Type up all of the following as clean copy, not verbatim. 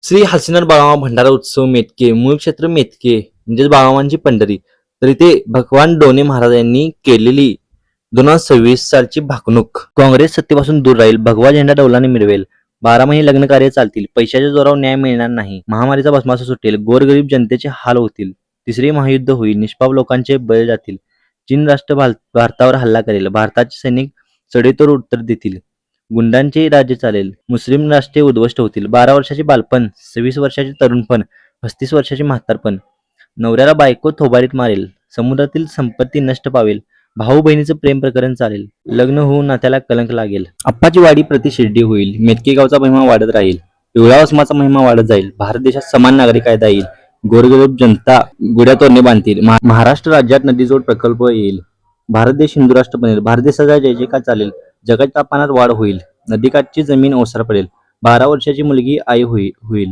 श्री हसीनाथ बाळामा भंडारा उत्सव मेतके मूळ क्षेत्र मेतके म्हणजेच बाळामांची पंढरी. तर इथे भगवान डोने महाराज यांनी केलेली 2026 सालची भाकणूक. काँग्रेस सत्तेपासून दूर राहील, भगवा झेंडा डौलाने मिरवेल, 12 महिने लग्न कार्य चालतील, पैशाच्या जोरावर न्याय मिळणार नाही, महामारीचा भस्मासूर सुटेल, गोरगरीब जनतेचे हाल होतील, तिसरे महायुद्ध होईल, निष्पाप लोकांचे बळी जातील, चीन राष्ट्र भारतावर हल्ला करेल, भारताचे सैनिक सडेतोड उत्तर देतील, गुंडांचे राज्य चालेल, मुस्लिम राष्ट्रे उद्ध्वस्त होतील, 12 वर्षाचे बालपण, 26 वर्षाचे तरुणपण, 35 वर्षाचे म्हातारपण, नवऱ्याला बायको थोबाडीत मारेल, समुद्रातील संपत्ती नष्ट पावेल, भाऊ बहिणीचं प्रेम प्रकरण चालेल, लग्न होऊन नात्याला कलंक लागेल, अप्पाची वाडी प्रति शिर्डी होईल, मेतके गावचा महिमा वाढत राहील, पिवळा वसमाचा महिमा वाढत जाईल, भारत देशात समान नागरिक कायदा येईल, गोरगरीब जनता गुड्या तोरणे बांधतील, महाराष्ट्र राज्यात नदीजोड प्रकल्प येईल, भारत देश हिंदू राष्ट्र बनेल, भारत देशाचा जय जयकार चालेल, जगाच्या तापमानात वाढ होईल, नदीकाठची जमीन ओसार पडेल, 12 वर्षाची मुलगी आई होईल,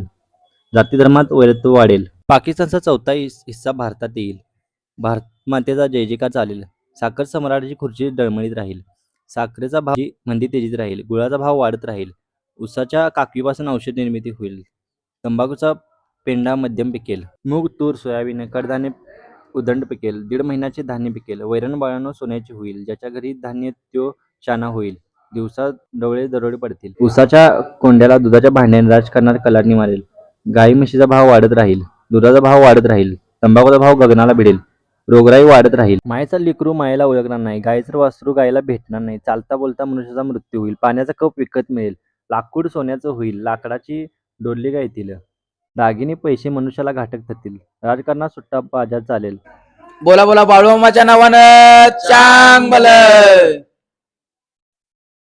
जाती धर्मात वैरत्व वाढेल, पाकिस्तानचा चौथा हिस्सा भारतात येईल, भारत मातेचा जय जयकार चालेल, साखर सम्राटाची खुर्ची डळमळीत राहील, साखरेचा भाव मंदी तेजीत राहील, गुळाचा भाव वाढत राहील, उसाच्या काकवीपासून औषध निर्मिती होईल, तंबाखूचा पेंडा मध्यम पिकेल, मूग तूर सोयाबीन कडधान्य उदंड पिकेल, 1.5 महिन्याचे धान्य पिकेल, वैरण बाळांनो सोन्याची होईल, ज्याच्या घरी धान्य त्यो शाना होईल, दिवसा डोळे दरोडे पडतील, उसाच्या कोंड्याला दुधाच्या भांड्याने राजकारणात कलाडणी मारेल, गाई म्हशीचा भाव वाढत राहील, दुधाचा भाव वाढत राहील, तंबाखूचा भाव गगनाला भिडेल, रोगराई वाढत राहील, मायेचा लेकरू मायेला ओळखणार नाही, गायचं वासरू गायला भेटणार नाही, चालता बोलता मनुष्याचा मृत्यू होईल, पाण्याचा कप विकत मिळेल, लाकूड सोन्याचं होईल, लाकडाची डोरली गायतील, दागिने पैसे मनुष्याला घातक ठरतील, राजकारणात सुट्टा बाजार चालेल. बोला बोला बाळूमामाच्या नावानं चांग भलं.